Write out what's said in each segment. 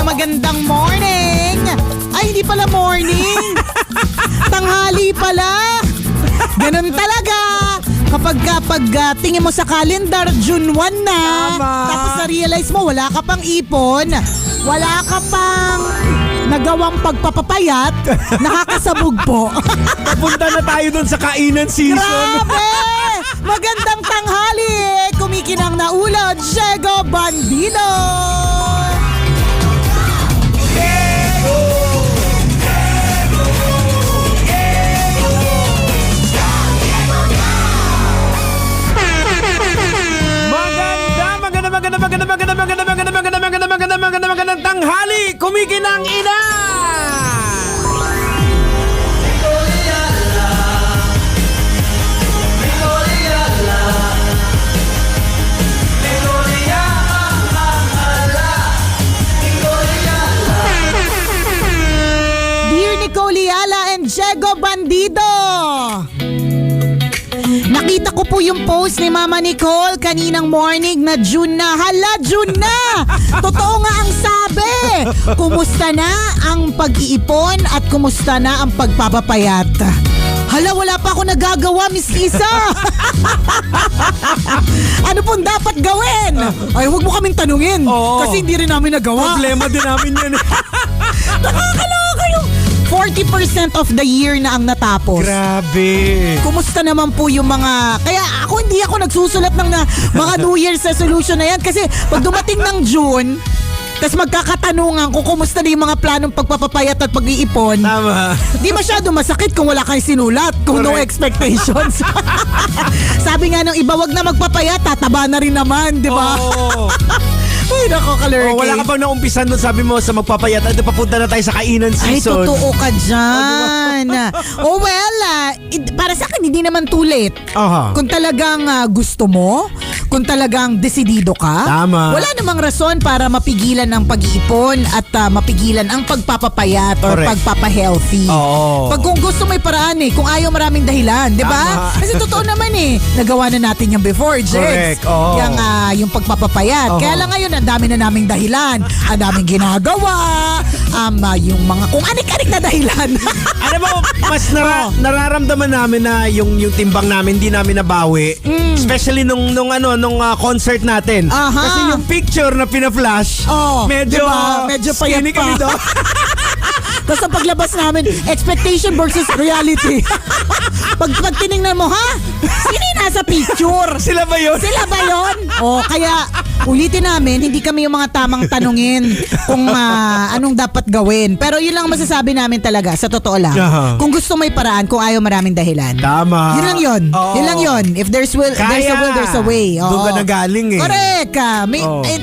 Magandang morning. Ay, hindi pala morning. Tanghali pala. Ganun talaga. Kapag tingin mo sa calendar, June 1 na. Tama. Tapos na-realize mo, wala ka pang ipon. Wala ka pang nagawang pagpapapayat. Nakakasabog po. Papunta na tayo dun sa kainan season. Grabe! Magandang tanghali. Kumikinang na ulo, Diego Bandido. Magandang tanghali, kumikinang ina! Dear Nicole Yala and Diego Bandido, nakita ko po yung post ni Mama Nicole kaninang morning na June na. Hala, June na! Totoo nga ang sabi. Kumusta na ang pag-iipon at kumusta na ang pagpapapayat? Hala, wala pa ako nagagawa, Miss Lisa. Ano pong dapat gawin? Ay, huwag mo kaming tanungin. Oo. Kasi hindi rin namin nagawa. Problema din namin yan. Nakakaloka yung 40% of the year na ang natapos. Grabe. Kumusta naman po yung mga... Kaya hindi ako nagsusulat ng mga New Year's resolution na yan. Kasi pag dumating ng June, tas magkakatanungan kung kumusta na yung mga planong pagpapapayat at pag-iipon. Tama. Di masyado masakit kung wala kang sinulat, kung no expectations. Sabi nga ng iba, wag na magpapayat, tataba na rin naman, di ba? Oo. Ay, nako, kalurky. Wala ka pang naumpisan nun, sabi mo sa magpapayat at papunta na tayo sa kainan Ay, season. totoo ka dyan. Para sa akin, hindi naman too late. Aha. Kung talagang gusto mo, kung talagang desidido ka, Tama. wala namang rason para mapigilan ang pag-iipon at mapigilan ang pagpapapayat or Correct. pagpapa-healthy. Oo. Pag kung gusto may paraan kung ayaw maraming dahilan, di ba? Tama. Kasi totoo naman nagawa na natin yung before, Jex. Correct, oo. Yung pagpapapayat. Oo. Kaya lang ngayon, ang dami na naming dahilan. Ang daming ginagawa. Yung mga kung anik-anik na dahilan. Ano ba, mas nararamdaman namin na yung timbang namin hindi namin nabawi. Especially nung concert natin. Aha. Kasi yung picture na pina-flash, medyo diba? Medyo payat skinny pa. kami doon. Tapos ang paglabas namin, expectation versus reality. pag tinignan mo, sino yung nasa picture? Sila ba yun? Sila ba yun? Kaya ulitin namin, hindi kami yung mga tamang tanungin kung anong dapat gawin. Pero yun lang masasabi namin talaga, sa totoo lang. Aha. Kung gusto may paraan, kung ayaw maraming dahilan. Tama. Yun lang yun. Oo. Yun lang yun. If there's will, there's a will, there's a way. Doon ka nagaling Correct.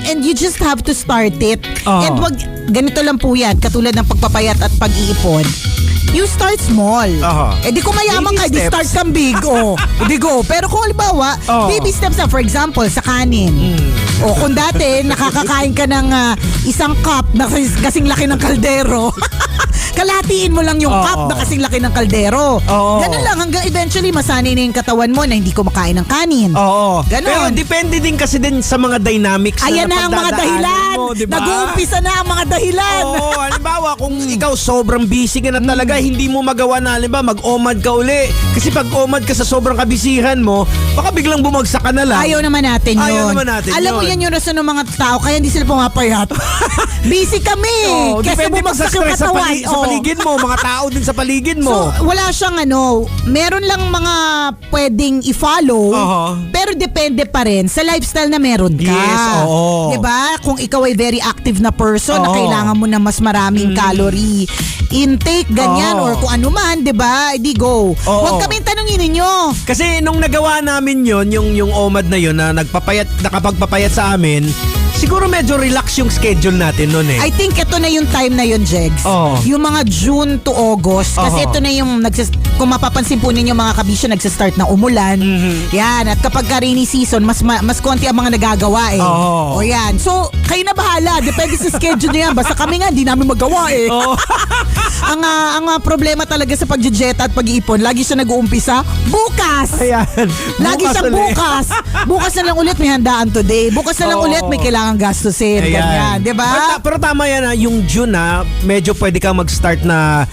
And you just have to start it. Oo. And ganito lang po yan, katulad ng pagpapayat at pag-iipon. You start small. Aha. Di kung mayaman ka, Baby di steps. start kang big. Di go. Pero kung halimbawa, baby steps na, for example, sa kanin. Kung dati, nakakakain ka ng isang cup na kasing laki ng kaldero. Kalatiin mo lang yung cup na kasing laki ng kaldero. Oo. Ganun lang hanggang eventually masanay na yung katawan mo na hindi kumakain ng kanin. Oo. Ganon. Pero depende din kasi din sa mga dynamics Ayan na ang mga dahilan. mo, diba? Nag-uumpisa na ang mga dahilan. Oo, halimbawa kung ikaw sobrang busy ka na talaga, hindi mo magawa na, halimbawa mag-omad ka uli. Kasi pag omad ka sa sobrang kabisihan mo, baka biglang bumagsak ka na lang. Ayaw naman natin yun. Ayaw naman natin Alam mo yun. yan yung rason ng mga tao, kaya hindi sila pumapayat. Busy kami. Oo, Kasi depende pa bumagsak sa yung stress sa, katawan. sa paligid mo, mga tao din sa paligid mo. So, wala siyang meron lang mga pwedeng i-follow, pero depende pa rin sa lifestyle na meron ka. Yes, oo. Diba? Kung ikaw ay very active na person na Oo. kailangan mo na mas maraming calorie intake, ganyan, Oo. or kung ano man, diba? Di go. Oo. Huwag kaming tanongin ninyo. Kasi nung nagawa namin yon yung OMAD na yon na nakapagpapayat sa amin, Siguro medyo relax yung schedule natin noon eh. I think ito na yung time na yun, Jegs. Oo. Yung mga June to August. Kasi Oo. ito na yung, kung mapapansin po ninyo mga kabisyo, nagsastart na umulan. Yan. At kapag ka rainy season, mas konti ang mga nagagawa eh. Oo. O yan. So, kayo na bahala. Depende sa schedule niya. Basta kami nga, hindi namin magawa eh. Oo. ang problema talaga sa pagje-jet at pag-iipon, lagi siya nag-uumpisa, bukas! Ayan. Lagi siyang ulit. bukas. Bukas na lang ulit may handaan today. Bukas na lang Oo. ulit may kailangan gastusin. Ganyan, di ba? Pero tama yan yung June medyo pwede kang mag-start na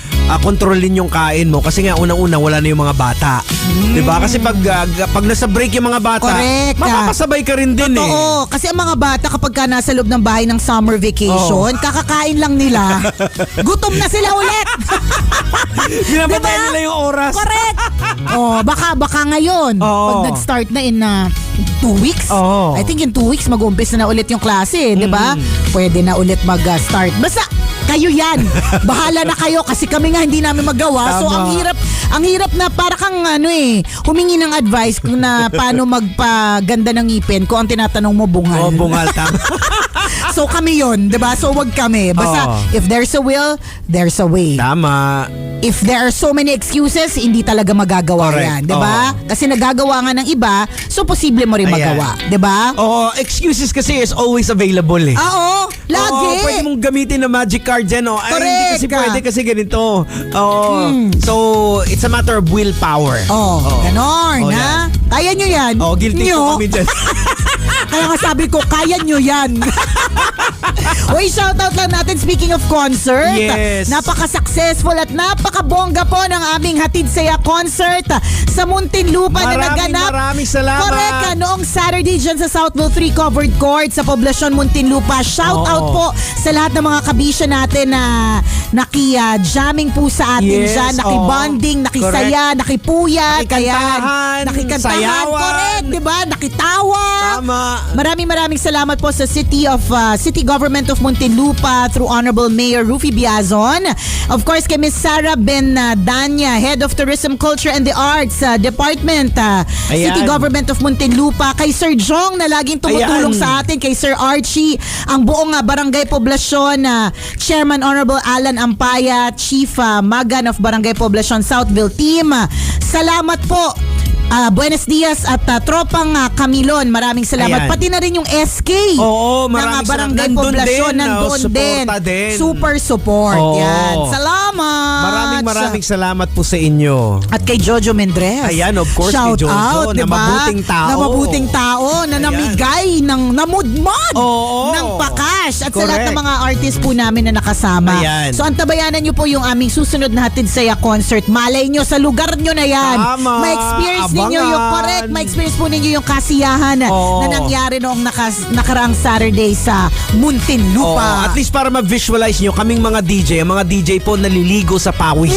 kontrolin yung kain mo kasi nga unang-una wala na yung mga bata. Di ba? Kasi pag nasa break yung mga bata, Correct. mapapasabay ka rin din eh. Oo, kasi ang mga bata kapag ka nasa loob ng bahay ng summer vacation, kakakain lang nila, gutom na sila ulit. Binabatay Diba? nila yung oras. Correct. Oh, baka ngayon, Oo. pag nag-start na in 2 weeks, Oo. I think in 2 weeks mag-umpisa na ulit yung klase, di ba? Pwede na ulit mag-start. Basta kayo yan. Bahala na kayo kasi kami nga hindi namin magawa. So Tama. ang hirap na para kang humingi ng advice kung na paano magpaganda ng ngipin kung ang tinatanong mo bungal. Oh, bungal tama. So kami yon, 'di ba? So wag kami. Basta Oo. if there's a will, there's a way. Tama. If there are so many excuses, hindi talaga magagawa Correct. yan, 'di ba? Oo. Kasi nagagawa nga ng iba, so posible mo rin Ayan. magawa, 'di ba? Oo, excuses kasi is always available eh. Oo, lagi. Oo, pwede mong gamitin na magic card dyan. Oh. Ay, hindi kasi Correct. pwede kasi ganito. Oo. So, it's a matter of willpower. Oh, ganon, Oh, ha? Kaya nyo yan. Oh, guilty Nyo. po kami dyan. Kaya nga sabi ko, kaya nyo yan. Uy, shoutout lang natin speaking of concert. Yes. Napaka-successful at napaka-bongga po ng aming Hatid Saya concert sa Muntinlupa na naganap. Maraming salamat. Correct ka, noong Saturday dyan sa Southville 3 Covered Court sa Poblacion Muntinlupa. Shoutout Oo. po sa lahat ng mga kabisyo natin na naki-jamming po sa atin Yes, dyan. Naki-bonding, nakisaya, nakipuyat. Nakikantahan, Nakikantahan. sayawan. Correct, di ba? Nakitawa. Tama. Maraming salamat po sa City Government of Muntinlupa through Honorable Mayor Rufy Biazon. Of course, kay Miss Sarah Danya, Head of Tourism, Culture and the Arts Department, Ayan. City Government of Muntinlupa. Kay Sir Jong na laging tumutulong Ayan. sa atin. Kay Sir Archie, ang buong Barangay Poblacion, Chairman Honorable Alan Ampaya, Chief Magan of Barangay Poblacion Southville Team. Salamat po. Buenos dias at tropang Camilon. Maraming salamat. Ayan. Pati na rin yung SK Oo, ng maraming Barangay salamat. Poblacion. Nandun din. Suporta din. Super support. Oo. Yan. Salamat. Maraming salamat po sa inyo. At kay Jojo Mendres. Ayan, of course, Shout kay Jojo, out, na diba? mabuting tao. Na mabuting tao na Ayan. namigay ng namudmod Oo. ng pakash. At sa Correct. lahat ng mga artist po namin na nakasama. Ayan. So antabayanan nyo po yung aming susunod na Hatid Saya concert. Malay nyo sa lugar nyo na yan. Tama. Ma-experience ninyo yung Abangan. correct. Ma-experience po ninyo yung kasiyahan Oo. na nangyari noong nakaraang Saturday sa Muntinlupa. At least para ma-visualize nyo, kaming mga DJ, ang mga DJ po naliligo sa pawis.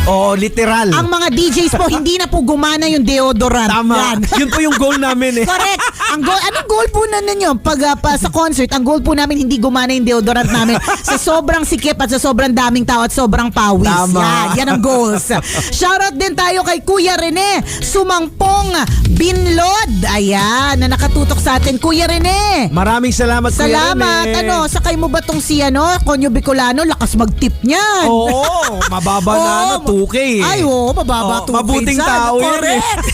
Oo, literal. Ang mga DJs po, hindi na po gumana yung deodorant. Tama. Yan. Yun po yung goal namin eh. Correct. Anong goal po na ninyo? Pag sa concert, ang goal po namin hindi gumana yung deodorant namin sa sobrang sikip at sa sobrang daming tao at sobrang pawis. Tama. Yan ang goals. Shoutout din tayo kay Kuya Rene Sumangpong Binlod. Ayan, na nakatutok sa atin. Kuya Rene. Maraming salamat, Kuya Salamat. Rene. Sakay mo ba tong si Konyo Bicolano? Lakas mag-tip niyan. Oo, mababa na Oo. 2K eh. Ay, mababa 2K. Mabuting dyan. tao yan eh. Correct.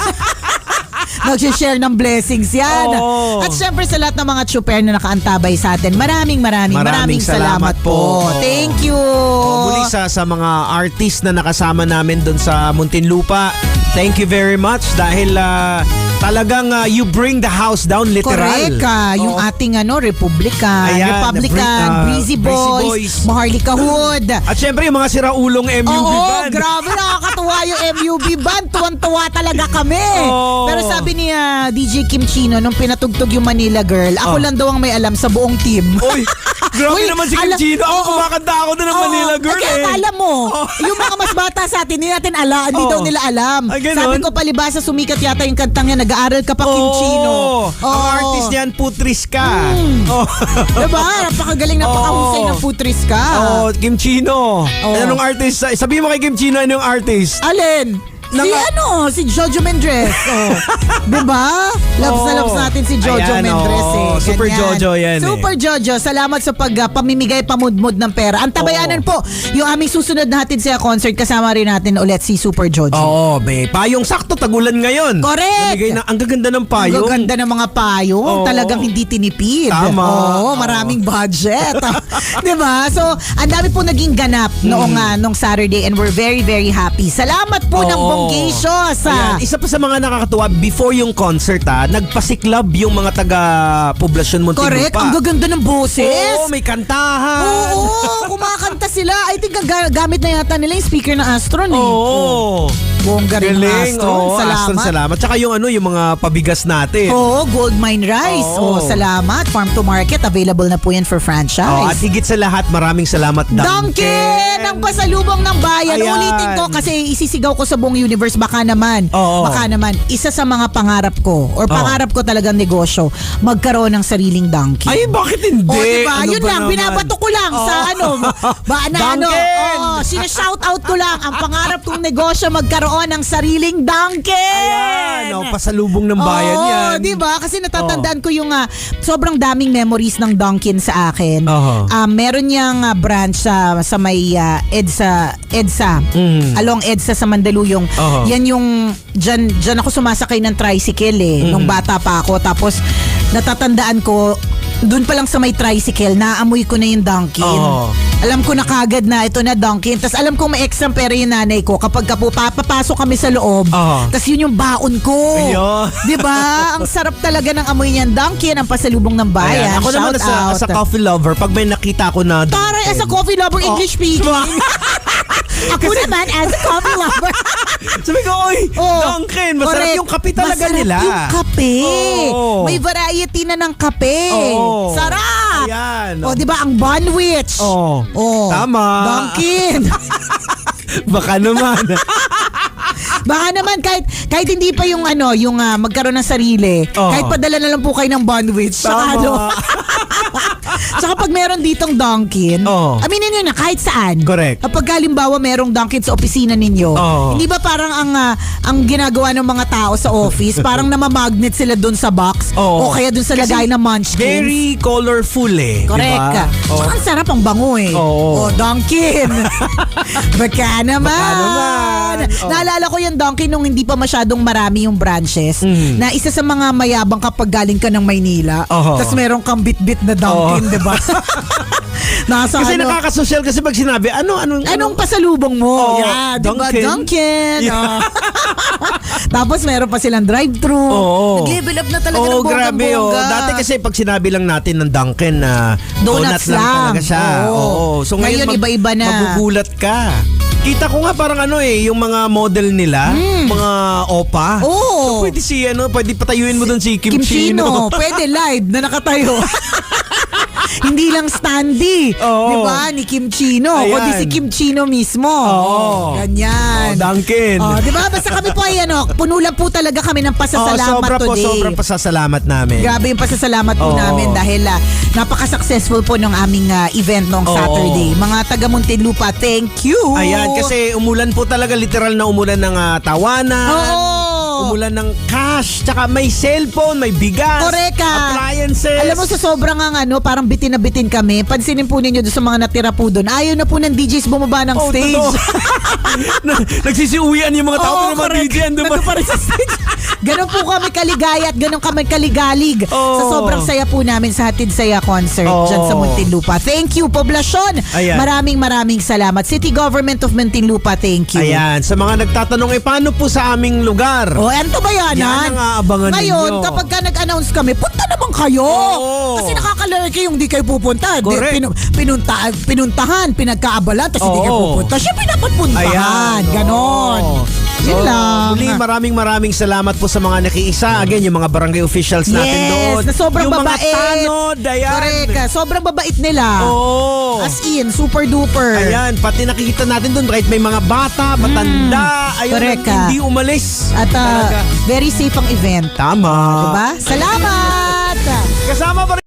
Nag-share ng blessings yan. Oo. At syempre sa lahat ng mga tsuper na nakaantabay sa atin, maraming salamat po. Oo. Thank you. Muli sa mga artist na nakasama namin doon sa Muntinlupa, thank you very much dahil talagang you bring the house down literal. Correct. Yung Oo. ating Republican, Ayan, Breezy Boys, Maharlika Hood. At syempre yung mga siraulong MUV Oo, band. grabe, nakakatuwa yung MUV band. Tuwan-tuwa talaga kami. Oo. Pero sabi ni DJ Kim Chino nung pinatugtog yung Manila Girl, ako lang daw ang may alam sa buong team. Uy, grabe Uy, naman si Kim Chino. Ako kumakanta ako doon ng Oo. Manila Girl Kaya eh. alam mo, Oo. yung mga mas bata sa atin, hindi natin alam, hindi Oo. daw nila alam. Ay, ganun? Sabi ko palibasa, sumikat yata yung kantang yan, nag-aaral ka pa, Kim Chino. Ang artist niyan, Putris ka. Oh. Diba? Napakagaling, napakahusay Oo. ng putris ka. Oh, Kim Chino. Oo. Anong artist? Sabihin mo kay Kim Chino, anong artist? Alin? Si Naka- si Jojo Mendres. Oh. Diba? Loves na Oo. loves natin natin si Jojo Ayan, Mendres oo. Super Ganyan. Jojo yan Super Jojo, salamat sa pamimigay pamudmud ng pera. Ang tabayanan po, yung aming susunod natin sa concert, kasama rin natin ulit si Super Jojo. Oo, be. Payong sakto, tagulan ngayon. Correct. Namigay na, ang gaganda ng payong. Ang ganda ng mga payong. Oo. Talagang hindi tinipid. Tama. Oo, maraming budget. Diba? So, ang dami po naging ganap nung Saturday and we're very, very happy. Salamat po ng Oo. Bonggacious. Ayan, isa pa sa mga nakakatuwa, before yung concert nagpasiklab yung mga taga-poblasyon Muntinlupa. Correct. Ang gaganda ng boses. Oo, may kantahan. Oo, kumakanta sila. I think gamit na yata nila yung speaker ng Astron eh. Oo. Bongga rin ng Galing. Astron. Oo, Aston, Salamat. salamat. Tsaka yung yung mga pabigas natin. Oo, Gold Mine Rice. Oo. Salamat. Farm to Market. Available na po yan for franchise. Oh, at higit sa lahat, maraming salamat, Dunkin! Ang pasalubong ng bayan. Ayan. Ulitin ko kasi isisigaw ko sa buong universe. Baka naman. Oo. Baka naman. Isa sa mga pangarap ko or pangarap ko talagang negosyo, magkaroon ng sariling Dunkin. Ay, bakit hindi? O, diba? Ano Yun ba lang, naman? binabato ko lang sa Dunkin! sinashout out ko lang. Ang pangarap kong negosyo, magkaroon ng sariling Dunkin! Ayan, pasalubong ng bayan Oo, yan. diba? Kasi natatandaan ko yung sobrang daming memories ng Dunkin sa akin. Oo. Meron niyang branch sa may EDSA. Along EDSA sa Mandaluyong. Oo. Yan yung, dyan ako sumasakay ng tricycle nung bata pa ako. Tapos, natatandaan ko, doon pa lang sa may tricycle, naamoy ko na yung Dunkin. Oo. Alam ko na kagad na ito na Dunkin. Tapos alam ko may extra pera yung nanay ko kapag papasok kami sa loob. Oo. Tapos yun yung baon ko. Ayun. Diba? Ang sarap talaga ng amoy niyan. Dunkin, ang pasalubong ng bayan. Ayan. Ako naman Shout out. as a coffee lover, pag may nakita ko na Taray, as a coffee lover, English speaking. Ako naman as a coffee lover. Sabi ko, oy, Oh, Dunkin, masarap correct. yung kape talaga Masarap nila. yung kape. Oo. May variety na ng kape. Oo. Sarap. Ayan. O, diba? Ang Bonwich. Oo. Oh. Tama. Dunkin. Baka naman. Baka naman kahit hindi pa yung magkaroon ng sarili, Oo. kahit padala na lang po kayo ng Bonwich. Saka Tama. Saka pag meron ditong Dunkin, Oo. aminin nyo na kahit saan. Correct. Kapag halimbawa merong Dunkin sa opisina ninyo, Oo. hindi ba parang ang ginagawa ng mga tao sa office, parang namamagnet sila dun sa box Oo. o kaya dun sa lagay ng munchkins. Very colorful Correct. Diba? Tsaka ang sarap, ang bango Oo. O, Dunkin. Baka naman. Baka naman. Oo. Naalala ko yung Dunkin nung hindi pa masyadong marami yung branches. Na isa sa mga mayabang kapag galing ka ng Maynila. Oo. Tapos meron kang bit-bit na Dunkin, di ba? Nasa Kasi nakakasosyal kasi pag sinabi, Anong pasalubong mo? Oo, Yeah, diba? Dunkin. Dunkin. Yeah. Tapos meron pa silang drive-thru. Oo. Nag-level up na talaga ng Oo, grabe. bonggang-bongga. Dati kasi pag sinabi lang natin ng Dunkin na Donuts donut lang lang. talaga siya. Oo. So Ngayon, ngayon, iba-iba na. magugulat ka. Kita ko nga parang yung mga model nila, mga opa. Oo. So, pwede patayuin mo doon si Kim Chino. Pwede live na nakatayo. Hindi lang standee. Oo. Diba? Ni Kim Chino. Ayan. Kundi si Kim Chino mismo. Oo. Ganyan. Dunkin. Diba? Basta kami po ay puno lang po talaga kami ng pasasalamat today. Sobrang pasasalamat namin. Grabe yung pasasalamat po Oo. namin dahil napaka-successful po ng aming event noong Oo. Saturday. Mga taga Muntinlupa, thank you. Ayan, kasi umulan po talaga, literal na umulan ng tawanan. Oo. Umulan ng cash, tsaka may cellphone, may bigas, Correct ka. appliances. Alam mo, sa sobrang parang bitin na bitin kami, pansinin po ninyo doon sa mga natira po doon, ayaw na po ng DJs bumaba ng stage. totoo. Nagsisiuwian yung mga tao, pero mga correct. DJ andun Nandun pa rin sa stage. Ganon po kami kaligaya at ganon kami kaligalig Oo. sa sobrang saya po namin sa Hatid Saya Concert Oo. dyan sa Muntinlupa. Thank you, poblasyon. Ayan. Maraming salamat. City Government of Muntinlupa, thank you. Ayan, sa mga nagtatanong, paano po sa aming lugar? O, ano to ba yan? Yan ang aabangan Ngayon, ninyo. kapag ka nag-announce kami, punta naman kayo. Oo. Kasi nakakalurky yung di kayo pupunta. Correct. Pinuntahan, pinagkaabalan, tapos hindi kayo Oo. pupunta. Siyempre dapat puntahan. Ayan, Ganon. oo. Yun lang. Muli, maraming salamat po sa mga nakiisa. Again, yung mga barangay officials natin doon. Yes, na sobrang yung babait. mga tanod, ayan. Correct. Sobrang babait nila. Oo. As in, super duper. Ayan, pati nakikita natin doon kahit may mga bata, matanda, ayun, correct. hindi umalis. At Talaga. very safe ang event. Tama. Diba? Salamat! Kasama pa rin